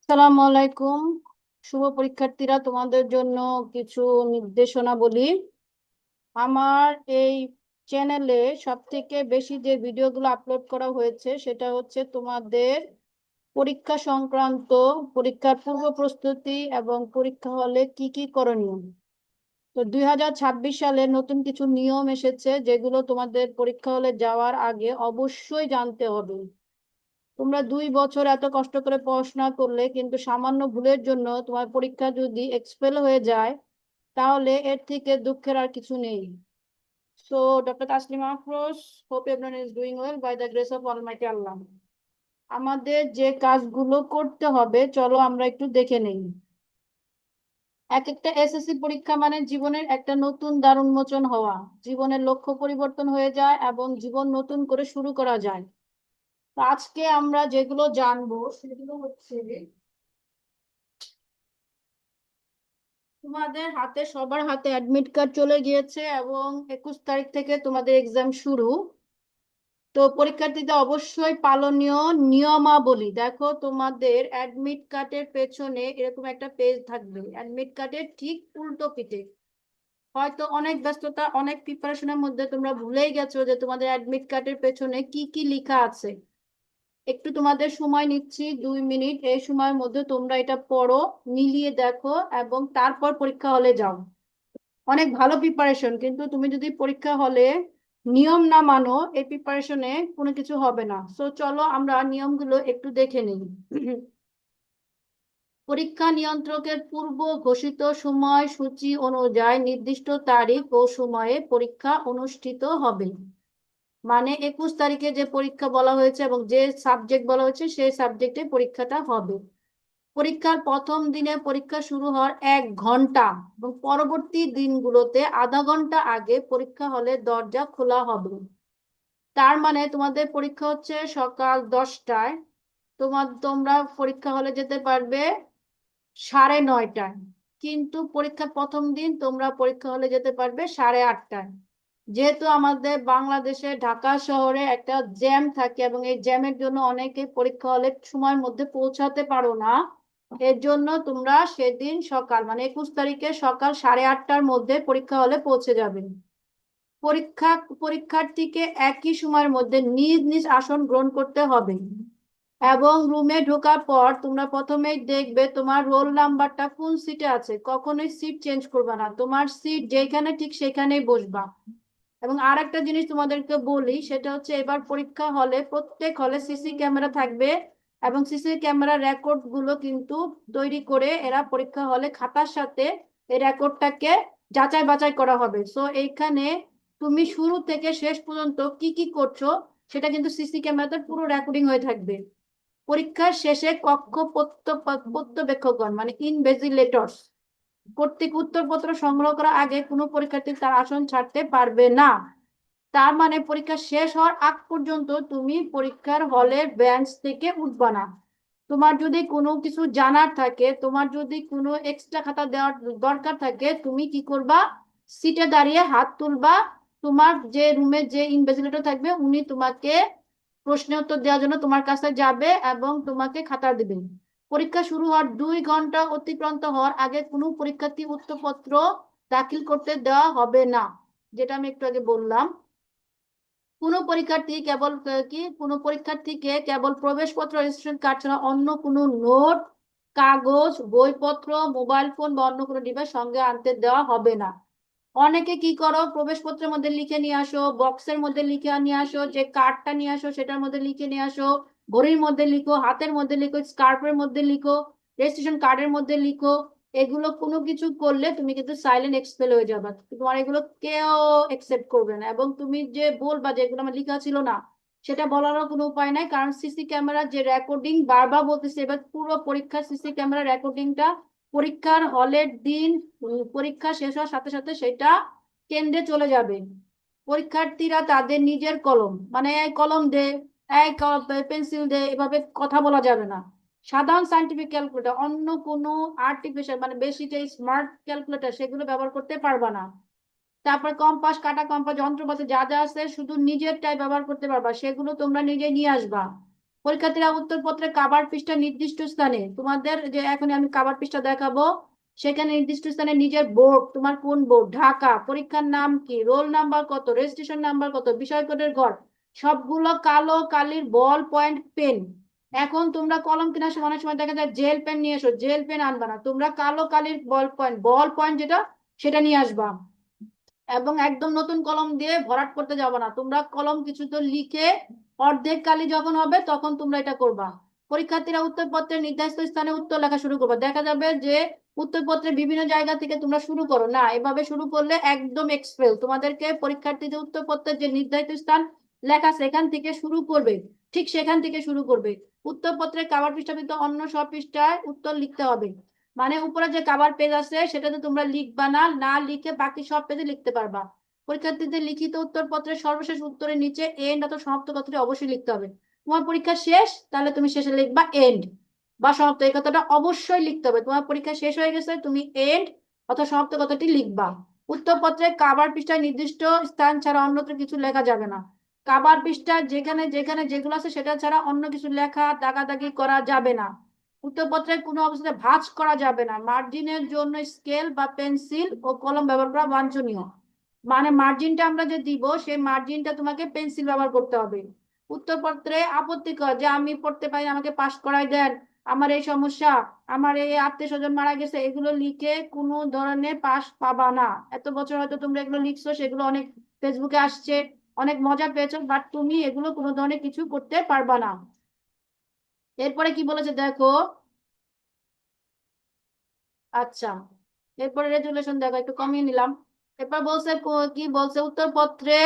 আসসালামু আলাইকুম। শুভ পরীক্ষার্থীরা, তোমাদের জন্য কিছু নির্দেশনা বলি। আমার এই চ্যানেলে সব থেকে বেশি যে ভিডিওগুলো আপলোড করা হয়েছে সেটা হচ্ছে তোমাদের পরীক্ষা সংক্রান্ত, পরীক্ষার পূর্ব প্রস্তুতি এবং পরীক্ষা হলে কি কি করণীয়। তো 2026 সালে নতুন কিছু নিয়ম এসেছে যেগুলো তোমাদের পরীক্ষা হলে যাওয়ার আগে অবশ্যই জানতে হবে। তোমরা 2 বছর এত কষ্ট করে পড়াশোনা করলে কিন্তু সামান্য ভুলের জন্য তোমার পরীক্ষা যদি এক্সপেল হয়ে যায়, তাহলে এর থেকে দুঃখের আর কিছু নেই। So doctor Taslima Afroz, hope everyone is doing well by the grace of almighty Allah. আমাদের যে কাজগুলো করতে হবে চলো আমরা একটু দেখে নেই। এক একটা এসএসসি পরীক্ষা মানে জীবনের একটা নতুন দ্বার উন্মোচন হওয়া, জীবনের লক্ষ্য পরিবর্তন হয়ে যায় এবং জীবন নতুন করে শুরু করা যায়। তো আজকে আমরা যেগুলো জানবো সেগুলো হচ্ছে, তোমাদের হাতে, সবার হাতে অ্যাডমিট কার্ড চলে গিয়েছে এবং 21 তারিখ থেকে তোমাদের এক্সাম শুরু। তো পরীক্ষার্থীদের অবশ্যই পালনীয় নিয়মাবলী দেখো। তোমাদের অ্যাডমিট কার্ডের পেছনে এরকম একটা পেজ থাকবে, অ্যাডমিট কার্ডের ঠিক উল্টো পিঠে। হয়তো অনেক ব্যস্ততা, অনেক প্রিপারেশনের মধ্যে তোমরা ভুলেই গেছো যে তোমাদের অ্যাডমিট কার্ডের পেছনে কি কি লেখা আছে। একটু তোমাদের সময় নিচ্ছি, 2 মিনিট। এই সময়ের মধ্যে তোমরা এটা পড়ো, মিলিয়ে দেখো এবং তারপর পরীক্ষা হলে যাও। অনেক ভালো প্রিপারেশন, কিন্তু তুমি যদি পরীক্ষা হলে নিয়ম না মানো, এই প্রিপারেশনে কোনো কিছু হবে না। সো চলো আমরা নিয়মগুলো একটু দেখে নিই। পরীক্ষা নিয়ন্ত্রকের পূর্ব ঘোষিত সময়সূচি অনুযায়ী নির্দিষ্ট তারিখ ও সময়ে পরীক্ষা অনুষ্ঠিত হবে। মানে 21 তারিখে যে পরীক্ষা বলা হয়েছে এবং যে সাবজেক্ট বলা হয়েছে সেই সাবজেক্টে পরীক্ষাটা হবে। পরীক্ষার প্রথম দিনে পরীক্ষা শুরু হওয়ার 1 ঘন্টা এবং পরবর্তী দিনগুলোতে আধা ঘন্টা আগে পরীক্ষা হলে দরজা খোলা হবে। তার মানে তোমাদের পরীক্ষা হচ্ছে সকাল 10টায়, তোমরা পরীক্ষা হলে যেতে পারবে 9:30টায়। কিন্তু পরীক্ষার প্রথম দিন তোমরা পরীক্ষা হলে যেতে পারবে 8:30টায়। যেহেতু আমাদের বাংলাদেশে ঢাকা শহরে একটা জ্যাম থাকে এবং এই জ্যামের জন্য অনেকে পরীক্ষা হলে সময়ের মধ্যে পৌঁছাতে পারো না, এর জন্য তোমরা সেদিন সকাল মানে 21 তারিখে সকাল 8:30টার মধ্যে পরীক্ষা হলে পৌঁছে যাবে। পরীক্ষা পরীক্ষার্থীকে একই সময়ের মধ্যে নিজ নিজ আসন গ্রহণ করতে হবে এবং রুমে ঢোকার পর তোমরা প্রথমেই দেখবে তোমার রোল নাম্বারটা কোন সিটে আছে। কখনোই সিট চেঞ্জ করবে না, তোমার সিট যেখানে ঠিক সেখানেই বসবা। এবং আর একটা জিনিস তোমাদেরকে বলি, সেটা হচ্ছে এবার পরীক্ষা হলে প্রত্যেক হলে সিসি ক্যামেরা থাকবে এবং সিসি ক্যামেরা রেকর্ড গুলো কিন্তু তৈরি করে এরা পরীক্ষা হলে খাতার সাথে এই রেকর্ডটাকে যাচাই বাছাই করা হবে। সো এইখানে তুমি শুরু থেকে শেষ পর্যন্ত কি কি করছো সেটা কিন্তু সিসি ক্যামেরাতে পুরো রেকর্ডিং হয়ে থাকবে। পরীক্ষার শেষে কক্ষ পর্যবেক্ষকগণ মানে ইনভেজিলেটরস কর্তৃক উত্তরপত্র সংগ্রহ করার আগে কোনো পরীক্ষার্থী তার আসন ছাড়তে পারবে না। তার মানে পরীক্ষা শেষ হওয়ার আগ পর্যন্ত তুমি পরীক্ষার হলের বেঞ্চ থেকে উঠবা না। তোমার যদি কোনো কিছু জানার থাকে, তোমার যদি কোনো এক্সট্রা খাতা দেওয়ার দরকার থাকে, তুমি কি করবা? সিটে দাঁড়িয়ে হাত তুলবা। তোমার যে রুমে যে ইনভিজিলেটর থাকবে উনি তোমাকে প্রশ্নের উত্তর দেওয়ার জন্য তোমার কাছে যাবে এবং তোমাকে খাতা দিবেন। পরীক্ষা শুরু হওয়ার 2 ঘন্টা অতিক্রান্ত হওয়ার আগে কোনো পরীক্ষার্থী উত্তরপত্র দাখিল করতে দেওয়া হবে না, যেটা আমি একটু আগে বললাম। কোনো পরীক্ষার্থীকে কেবল প্রবেশপত্র, রেজিস্ট্রেশন কার্ড ছাড়া অন্য কোনো নোট, কাগজ, বইপত্র, মোবাইল ফোন বা অন্য কোনো ডিভাইস সঙ্গে আনতে দেওয়া হবে না। অনেকে কি করো, প্রবেশপত্রের মধ্যে লিখে নিয়ে আসো, বক্সের মধ্যে লিখে নিয়ে আসো, যে কার্ডটা নিয়ে আসো সেটার মধ্যে লিখে নিয়ে আসো, ঘড়ির মধ্যে লিখো, হাতের মধ্যে লিখো, স্কার্ফের মধ্যে লিখো, রেজিস্ট্রেশন কার্ডের মধ্যে লিখো। এগুলো কোনো কিছু করলে তুমি কিন্তু সাইলেন্ট এক্সপেল হয়ে যাবে, তোমার এগুলো কেউ একসেপ্ট করবে না। এবং তুমি যে বলবা যে এগুলো আমার লেখা ছিল না, সেটা বলারও কোনো উপায় নাই, কারণ সিসি ক্যামেরা যে রেকর্ডিং, বারবার বলতেছে, এবার পুরো পরীক্ষার সিসি ক্যামেরা রেকর্ডিংটা পরীক্ষার হলের দিন পরীক্ষা শেষ হওয়ার সাথে সাথে সেটা কেন্দ্রে চলে যাবে। পরীক্ষার্থীরা তাদের নিজের কলম মানে এই কলম দে, এই পেন্সিল দে, এভাবে কথা বলা যাবে না। সাধারণ সাইন্টিফিক ক্যালকুলেটর, অন্য কোনো আর্টিফিশিয়াল মানে বেশি যে স্মার্ট ক্যালকুলেটর সেগুলো ব্যবহার করতে পারবা না। তারপর কম্পাস, কাটা কম্পাস, যন্ত্রপাতি যা যা আছে শুধু নিজেরটাই ব্যবহার করতে পারবা, সেগুলো তোমরা নিজে নিয়ে আসবা। পরীক্ষার্থীরা উত্তরপত্রের কাভার পৃষ্ঠা নির্দিষ্ট স্থানে, তোমাদের যে এখন আমি কাভার পৃষ্ঠা দেখাবো, সেখানে নির্দিষ্ট স্থানে নিজের বোর্ড, তোমার কোন বোর্ড, ঢাকা, পরীক্ষার নাম কি, রোল নাম্বার কত, রেজিস্ট্রেশন নাম্বার কত, বিষয় কোডের ঘর, সবগুলো কালো কালির বল পয়েন্ট পেন। এখন তোমরা কলম কেনার সময় অনেক সময় দেখা যায় জেল পেন নিয়ে এসো, জেল পেন আনবা না, তোমরা কালো কালির বল পয়েন্ট যেটা সেটা নিয়ে আসবা। এবং একদম নতুন কলম দিয়ে ভরাট করতে যাবে না, তোমরা কলম কিছু তো লিখে অর্ধেক কালি যখন হবে তখন তোমরা এটা করবা। পরীক্ষার্থীরা উত্তরপত্রের নির্দিষ্ট স্থানে উত্তর লেখা শুরু করবে। দেখা যাবে যে উত্তরপত্রের বিভিন্ন জায়গা থেকে তোমরা শুরু করো না, এভাবে শুরু করলে একদম এক্সপেল। তোমাদেরকে পরীক্ষার্থীদের উত্তরপত্রের যে নির্ধারিত স্থান লেখা সেখান থেকে শুরু করবে, ঠিক সেখান থেকে শুরু করবে। উত্তরপত্রের কাভার পৃষ্ঠা কিন্তু অন্য সব পৃষ্ঠায় উত্তর লিখতে হবে, মানে উপরে যে কাভার পেজ আছে সেটাতে তোমরা লিখবা না, না লিখে বাকি সব পেজে লিখতে পারবা। পরীক্ষার্থীদের লিখিত উত্তরপত্রের সর্বশেষ উত্তরের নিচে এন্ড অথবা সমাপ্ত কথাটি অবশ্যই লিখতে হবে। তোমার পরীক্ষা শেষ, তাহলে তুমি শেষে লিখবা এন্ড বা সমাপ্ত, এই কথাটা অবশ্যই লিখতে হবে। তোমার পরীক্ষা শেষ হয়ে গেছে, তুমি এন্ড অথবা সমাপ্ত কথাটি লিখবা। উত্তরপত্রের কাভার পৃষ্ঠায় নির্দিষ্ট স্থান ছাড়া অন্যত্র কিছু লেখা যাবে না। কাভার পৃষ্ঠা যেখানে যেখানে যেগুলো আছে সেটা ছাড়া অন্য কিছু লেখা দাগাদাগি করা যাবে না। উত্তরপত্রে কোনো অবস্থায় ভাঁজ করা যাবে না। মার্জিনের জন্য স্কেল বা পেন্সিল ও কলম ব্যবহার করা বাঞ্ছনীয়, মানে মার্জিনটা আমরা যে দিব সেই মার্জিনটা তোমাকে পেন্সিল ব্যবহার করতে হবে। উত্তরপত্রে আপত্তিকর যে আমি পড়তে পারি না, আমাকে পাস করাই দেন, আমার এই সমস্যা, আমার এই আত্মীয় স্বজন মারা গেছে, এগুলো লিখে কোনো ধরনের পাস পাবা না। এত বছর হয়তো তোমরা এগুলো লিখছো, সেগুলো অনেক ফেসবুকে আসছে, অনেক মজা পেয়েছো, বাট তুমি এগুলো কোনো ধরনের কিছু করতে পারবা না। এরপরে কি বলেছে দেখো, আচ্ছা, এরপরে রেজুলেশন দেখো, একটু কমিয়ে নিলাম। এরপর বলছে কি বলছে, উত্তরপত্রে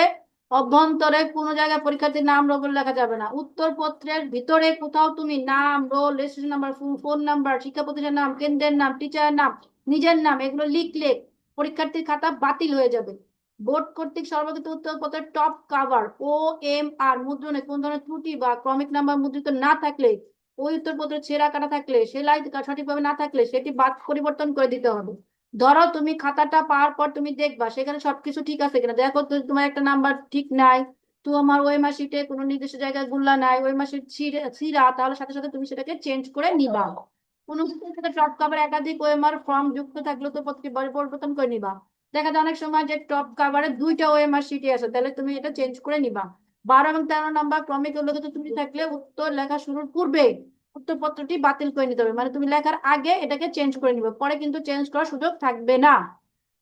অভ্যন্তরে কোনো জায়গায় পরীক্ষার্থীর নাম রোল লেখা যাবে না। উত্তরপত্রের ভিতরে কোথাও তুমি নাম, roll, registration number, phone number, শিক্ষা প্রতিষ্ঠানের নাম, কেন্দ্রের নাম, টিচারের নাম, নিজের নাম এগুলো লিখলে পরীক্ষার্থীর খাতা বাতিল হয়ে যাবে। বোর্ড কর্তৃক সর্বগত উত্তরপত্রের টপ কাভার ও এম আর মুদ্রণে কোন ধরনের ত্রুটি বা ক্রমিক নাম্বার মুদ্রিত না থাকলে, ওই উত্তরপত্র ছেঁড়া কাটা থাকলে, সেলাই সঠিকভাবে না থাকলে সেটি বাদ পরিবর্তন করে দিতে হবে। ধরো তুমি খাতাটা পাওয়ার পর তুমি দেখবা সেখানে সবকিছু ঠিক আছে কিনা, দেখো তো তোমার একটা নাম্বার ঠিক নাই, তোমার ওই মাসিটে কোনো নির্দিষ্ট জায়গায় গুল্লা নাই, ওই মাসির ছিঁড়া, তাহলে সাথে সাথে তুমি সেটাকে চেঞ্জ করে নিবা। কোনো কিছুর সাথে টপ কভার একাধিক ওএমআর ফর্ম যুক্ত থাকলে তো পরিবর্তন করে নিবা। দেখা যায় অনেক সময় যে টপ কভারে দুইটা ওএমআর শিটে আছে, তাহলে তুমি এটা চেঞ্জ করে নিবা। 12 এবং 13 নম্বর ক্রমিক উল্লেখিত ত্রুটি থাকলে উত্তর লেখা শুরুর পূর্বে উত্তরপত্রটি বাতিল করে নিতে হবে, মানে তুমি লেখার আগে এটাকে চেঞ্জ করে নিবে, পরে কিন্তু চেঞ্জ করার সুযোগ থাকবে না।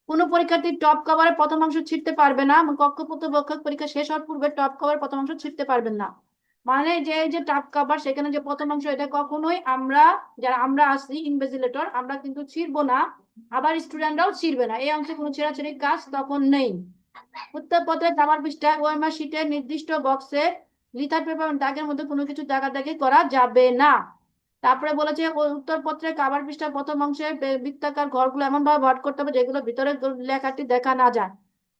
কোনো পরীক্ষার্থী টপ কভারের প্রথম অংশ ছিঁড়তে পারবে না, কক্ষপূর্ত পরীক্ষা শেষ হওয়ার পূর্বে টপ কভার প্রথম অংশ ছিঁড়তে পারবেন না। মানে যে যে টপ কভার সেখানে যে প্রথম অংশ, এটা কখনোই আমরা, যারা আমরা আছি ইনভিজিলেটর, আমরা কিন্তু ছিঁড়বো না, আবার স্টুডেন্টরাও ছিঁড়বে না, এই অংশে কোনো ছেঁড়াছেড়ির কাজ তখন নেই। উত্তরপত্রের দাবার পৃষ্ঠা ওএমআর শিটের নির্দিষ্ট বক্সে লিথার পেপার এবং দাগের মধ্যে কোনো কিছু দাগাদাগি করা যাবে না। তারপরে বলেছে ওই উত্তরপত্রের কাভার পৃষ্ঠার প্রথম অংশে বৃত্তাকার ঘরগুলো এমন ভাবে ভরাট করতে হবে যেগুলো ভিতরে লেখাটি দেখা না যায়।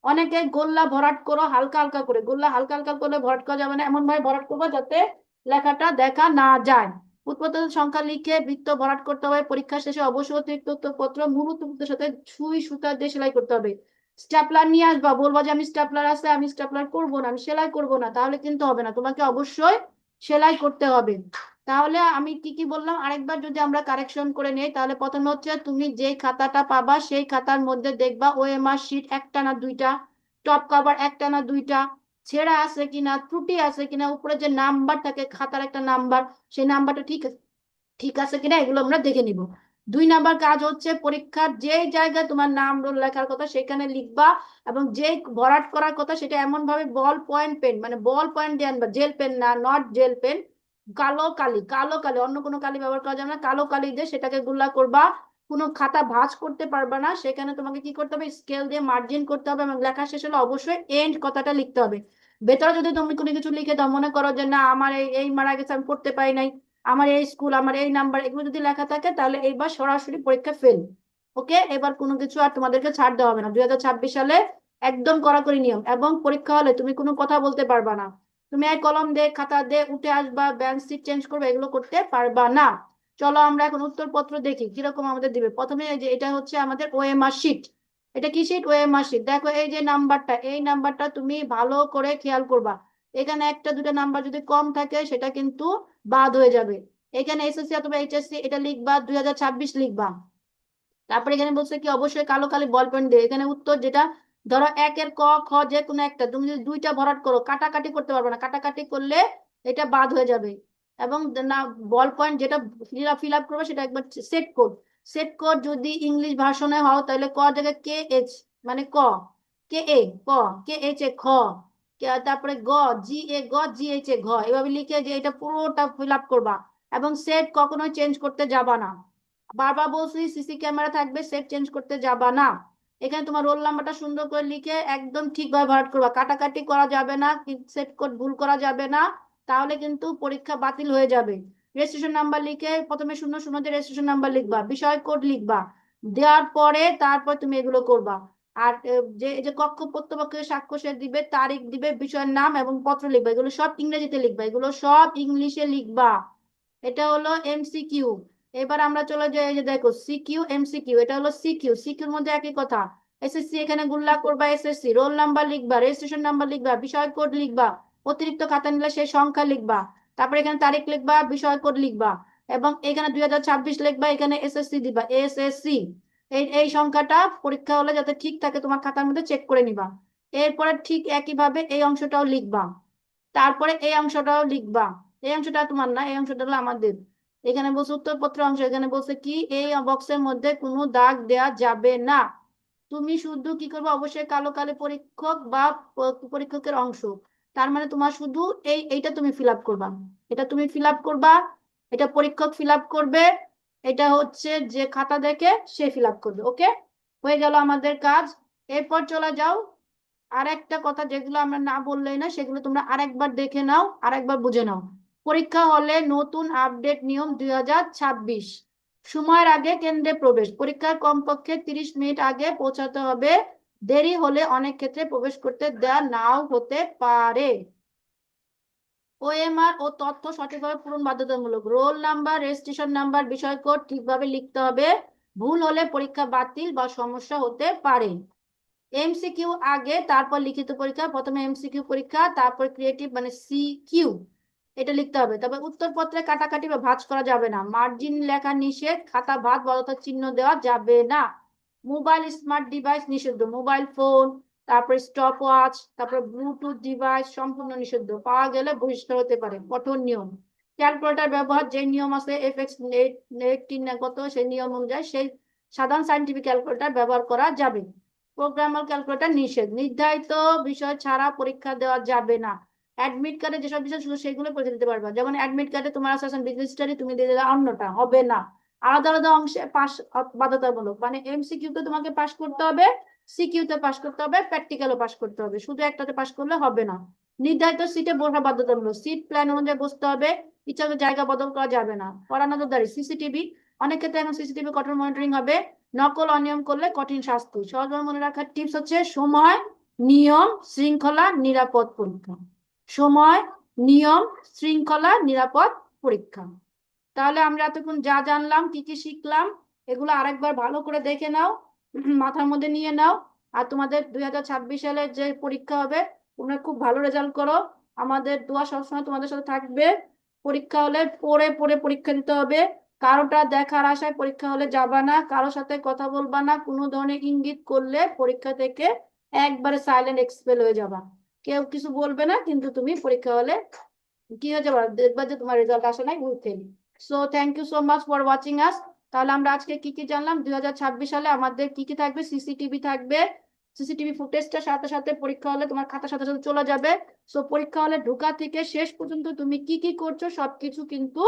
অনেকে গোল্লা ভরাট করো হালকা হালকা করে, গোল্লা হালকা হালকা করলে ভরাট করা যাবে না, এমন ভাবে ভরাট করবো যাতে লেখাটা দেখা না যায়। উৎপাদন সংখ্যা লিখে বৃত্ত ভরাট করতে হবে। পরীক্ষা শেষে অবশ্যই অতিরিক্ত উত্তরপত্র মূল উত্তরপত্রের সাথে সুই সুতা দিয়ে সেলাই করতে হবে। স্টেপলার নিয়ে আসবা, বলবা যে আমি স্টেপলার আছে, আমি স্টেপলার করবো না, আমি সেলাই করবো না, তাহলে কিন্তু হবে না, তোমাকে অবশ্যই সেলাই করতে হবে। তাহলে আমি কি কি বললাম আরেকবার যদি আমরা কারেকশন করে নেই, তাহলে প্রথমে হচ্ছে তুমি যে খাতাটা পাবা সেই খাতার মধ্যে দেখবা ওএমআর শিট একটা না দুইটা, টপ কভার একটা না দুইটা, ছেঁড়া আছে কিনা, ত্রুটি আছে কিনা, উপরে যে নাম্বার থাকে খাতার একটা নাম্বার, সেই নাম্বারটা ঠিক আছে ঠিক আছে কিনা এগুলো আমরা দেখে নিব। 2 নাম্বার কাজ হচ্ছে পরীক্ষার যে জায়গায় তোমার নাম রোল লেখার কথা সেখানে লিখবা, এবং যে ভরাট করার কথা সেটা এমন ভাবে বল পয়েন্ট পেন, মানে বল পয়েন্ট দিয়ে আনবা, জেল পেন না, নট জেল পেন, কালো কালি, কালো কালি, অন্য কোনো কালি ব্যবহার করা যাবে না, কালো কালি দিয়ে সেটাকে গুল্লা করবা। কোনো খাতা ভাঁজ করতে পারবে না, সেখানে তোমাকে কি করতে হবে, স্কেল দিয়ে মার্জিন করতে হবে, এবং লেখা শেষ হলে অবশ্যই এন্ড কথাটা লিখতে হবে। ভেতরে যদি তুমি কোনো কিছু লিখে দাও, মনে করো যে না আমার এই এই মারা গেছে আমি পড়তে পারি নাই, আমার এই স্কুল, আমার এই নাম্বার, এগুলো যদি লেখা থাকে তাহলে এইবার সরাসরি পরীক্ষা ফেল। ওকে, এবার কোনো কিছু আর তোমাদেরকে ছাড় দেওয়া হবে না। 2026 সালে একদম কড়াকড়ি নিয়ম, এবং পরীক্ষা হলে তুমি কোনো কথা বলতে পারবা না, তুমি এক কলম দে খাতা দে উঠে আসবা, বেঞ্চ সিট চেঞ্জ করবে, এগুলো করতে পারবা না। চলো আমরা এখন উত্তরপত্র দেখি কিরকম আমাদের দিবে। প্রথমে এই যে এটা হচ্ছে আমাদের ওএমআর শিট, এটা কি শিট, ওএমআর শিট। দেখো এই যে নাম্বারটা, এই নাম্বারটা তুমি ভালো করে খেয়াল করবা, এখানে একটা দুটো নাম্বার যদি কম থাকে সেটা কিন্তু বাদ হয়ে যাবে। এখানে এসএসসি অথবা এইচএসসি এটা লিখবা, 2026 লিখবা। তারপরে এখানে বলছে কি অবশ্যই কালো কালি বল পয়েন্ট দিয়ে এখানে উত্তর যেটা, ধরো একের ক খ যে কোনো একটা, তুমি যদি দুইটা ভরাট করো কাটাকাটি করতে পারবে না, কাটাকাটি করলে এটা বাদ হয়ে যাবে। এবং না, বল পয়েন্ট যেটা ফিল আপ করবে সেটা একবার সেট কোড। সেট কোড যদি ইংলিশ ভার্সনে হও তাহলে ক জায়গায় কে এইচ, মানে ক, কে এ ক, কে এইচ এ খ, তারপরে গ জি এ গ জি এইচ এ ঘ, এভাবে লিখে যে এটা পুরোটা ফিল আপ করবা। এবং সেট কখনোই চেঞ্জ করতে যাবা না। বারবার বলছি সিসি ক্যামেরা থাকবে, সেট চেঞ্জ করতে যাবা না। এখানে তোমার রোল নাম্বারটা সুন্দর করে লিখে একদম ঠিকভাবে ভরাট করবা, কাটাকাটি করা যাবে না, সেট কোড ভুল করা যাবে না, তাহলে কিন্তু পরীক্ষা বাতিল হয়ে যাবে। রেজিস্ট্রেশন নাম্বার লিখে প্রথমে 00 দিয়ে রেজিস্ট্রেশন নাম্বার লিখবা, বিষয় কোড লিখবা, দেওয়ার পরে তারপর তুমি এগুলো করবা। আর যে এই যে কক্ষ প্রত্যপক্ষের সাক্ষ্য সে দিবে, তারিখ দিবে, বিষয়ের নাম এবং পত্র লিখবা, এগুলো সব ইংরেজিতে লিখবা, এগুলো সব ইংলিশে লিখবা। এটা হলো এমসিকিউ। এবার আমরা চলে যাই, এই যে দেখো সিকিউ এমসিকিউ, এটা হলো সিকিউ। সিকিউর মধ্যে একই কথা, এসএসসি এখানে গুল্লা করবা, এসএসসি রোল নাম্বার লিখবা, রেজিস্ট্রেশন নাম্বার লিখবা, বিষয় কোড লিখবা, অতিরিক্ত খাতা নিলে সেই সংখ্যা লিখবা, তারপরে এখানে তারিখ লিখবা, বিষয় কোড লিখবা, এবং এখানে 2026 লিখবা, এখানে এসএসসি দিবা, এসএসসি। এই সংখ্যাটা পরীক্ষা হলে যাতে ঠিক থাকে তোমার খাতার মধ্যে চেক করে নিবা। এরপরে ঠিক একইভাবে এই অংশটাও লিখবা, তারপরে এই অংশটাও লিখবা। এই অংশটা তোমার না, এই অংশটা হলো আমাদের। এখানে বলছে উত্তরপত্র অংশ, এখানে বলছে কি এই বক্সের মধ্যে কোনো দাগ দেয়া যাবে না। তুমি শুধু কি করবে, অবশ্যই কালো কালি পরীক্ষক বা পরীক্ষকের অংশ, তার মানে তোমার শুধু এইটা তুমি ফিল আপ করবা, এটা তুমি ফিল আপ করবা, এটা পরীক্ষক ফিল আপ করবে, এটা হচ্ছে যে খাতা দেখে সে ফিল আপ করবে। ওকে, হয়ে গেল আমাদের কাজ। এরপর চলে যাও আর একটা কথা, যেগুলো আমরা না বললেই না, সেগুলো তোমরা আরেকবার দেখে নাও, আরেকবার বুঝে নাও। পরীক্ষা হলে নতুন আপডেট নিয়ম 2026, সময়ের আগে কেন্দ্রে প্রবেশ, পরীক্ষার কমপক্ষে 30 মিনিট আগে পৌঁছাতে হবে, দেরি হলে অনেক ক্ষেত্রে প্রবেশ করতে দেওয়া নাও হতে পারে। ওএমআর ও তথ্য সঠিকভাবে পূরণ বাধ্যতামূলক, রোল নাম্বার, রেজিস্ট্রেশন নাম্বার, বিষয় কোড ঠিকভাবে লিখতে হবে, ভুল হলে পরীক্ষা বাতিল বা সমস্যা হতে পারে। এমসিকিউ আগে, তারপর লিখিত পরীক্ষা, প্রথমে এমসিকিউ পরীক্ষা, তারপর ক্রিয়েটিভ মানে সিকিউ, এটা লিখতে হবে। তবে উত্তরপত্রে কাটাকাটি বা ভাঁজ করা যাবে না, মার্জিন লেখা নিষেধ, খাতা ভাঁজ বলতা চিহ্ন দেওয়া যাবে না। মোবাইল স্মার্ট ডিভাইস নিষিদ্ধ, মোবাইল ফোন, তারপর স্টপ ওয়াচ, তারপর ব্লুটুথ ডিভাইস সম্পূর্ণ নিষিদ্ধ, পাওয়া গেলে বহিষ্কার হতে পারে, কঠোর নিয়ম। ক্যালকুলেটর ব্যবহার, যে নিয়ম আছে এফএক্স 18 কত সেই নিয়ম অনুযায়ী সেই সাধারণ সাইন্টিফিক ক্যালকুলেটর ব্যবহার করা যাবে। প্রোগ্রামার ক্যালকুলেটর নিষেধ, নির্ধারিত বিষয় ছাড়া পরীক্ষা দেওয়া যাবে না। অ্যাডমিট কার্ডে যেসব বিষয় শুধু সেগুলো পরীক্ষা দিতে পারবা, যেমন অ্যাডমিট কার্ডে তোমার আছে বিজনেস স্টাডি, তুমি দিয়ে দিলে অন্যটা হবে না। আলাদা আলাদা অংশে পাস বাধ্যতামূলক, মানে এমসিকিউ তে তোমাকে পাস করতে হবে, সিকিউ তে পাস করতে হবে, প্র্যাকটিক্যালও পাস করতে হবে, শুধু একটাতে পাস করলে হবে না। নির্ধারিত সিটে বসা বাধ্যতামূলক, সিট প্ল্যান অনুযায়ী বসতে হবে, ইচ্ছা জায়গা বদল করা যাবে না। কড়া নজরদারি, সিসিটিভি, অনেক ক্ষেত্রে এখন সিসিটিভি কঠোর মনিটরিং হবে, নকল অনিয়ম করলে কঠিন শাস্তি। সহজভাবে মনে রাখার টিপস হচ্ছে সময়, নিয়ম, শৃঙ্খলা, নিরাপদ পরীক্ষা। সময়, নিয়ম, শৃঙ্খলা, নিরাপদ পরীক্ষা। তাহলে আমরা এতক্ষণ যা জানলাম, কি কি শিখলাম, এগুলো আরেকবার ভালো করে দেখে নাও, মাথার মধ্যে নিয়ে নাও। আর তোমাদের 2026 সালে যে পরীক্ষা হবে, তোমরা খুব ভালো রেজাল্ট করো, আমাদের দোয়া সবসময় তোমাদের সাথে থাকবে। পরীক্ষা হলে পড়ে পড়ে পরীক্ষা দিতে হবে, কারোটা দেখার আশায় পরীক্ষা হলে যাবা না, কারোর সাথে কথা বলবা না, কোনো ধরনের ইঙ্গিত করলে পরীক্ষা থেকে একবারে সাইলেন্ট এক্সপেল হয়ে যাবা। কেউ কিছু বলবে না, কিন্তু তুমি পরীক্ষা হলে কি হয়ে যাবে, দেখবা যে তোমার রেজাল্ট আসে নাই, বুঝতে। So thank you so much for watching us. তাহলে আমরা আজকে কি কি জানলাম, 2026 সালে আমাদের কি কি থাকবে, সিসিটিভি থাকবে, সিসিটিভি ফুটেজটার সাথে সাথে পরীক্ষা হলে তোমার খাতার সাথে সাথে চলে যাবে। সো পরীক্ষা হলে ঢোকা থেকে শেষ পর্যন্ত তুমি কি কি করছো সবকিছু কিন্তু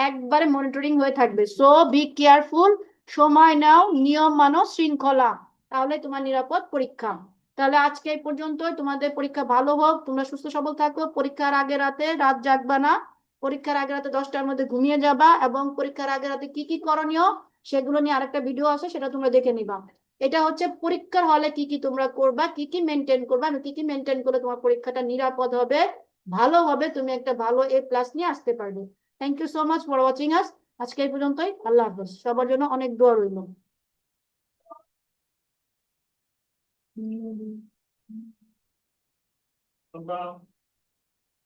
একবারে মনিটরিং হয়ে থাকবে। সো বি কেয়ারফুল, সময় নাও, নিয়ম মানো, শৃঙ্খলা, তাহলে তোমার নিরাপদ পরীক্ষা। তাহলে আজকে এই পর্যন্তই, তোমাদের পরীক্ষা ভালো হোক, তোমরা সুস্থ সবল থাকো, পরীক্ষার আগে রাতে রাত জাগবা না, পরীক্ষার আগে রাতে 10টার মধ্যে ঘুমিয়ে যাবা, এবং পরীক্ষার আগে রাতে কি কি করণীয় সেগুলো নিয়ে আরেকটা ভিডিও আছে, সেটা তোমরা দেখে নিবা। এটা হচ্ছে পরীক্ষার হলে কি কি তোমরা করবা, কি কি মেনটেন করবা, কি কি মেনটেন করলে তোমার পরীক্ষাটা নিরাপদ হবে, ভালো হবে, তুমি একটা ভালো A+ নিয়ে আসতে পারবে। Thank you so much for watching us. আজকে এই পর্যন্তই, আল্লাহ হাফেজ, সবার জন্য অনেক দোয়া রইল।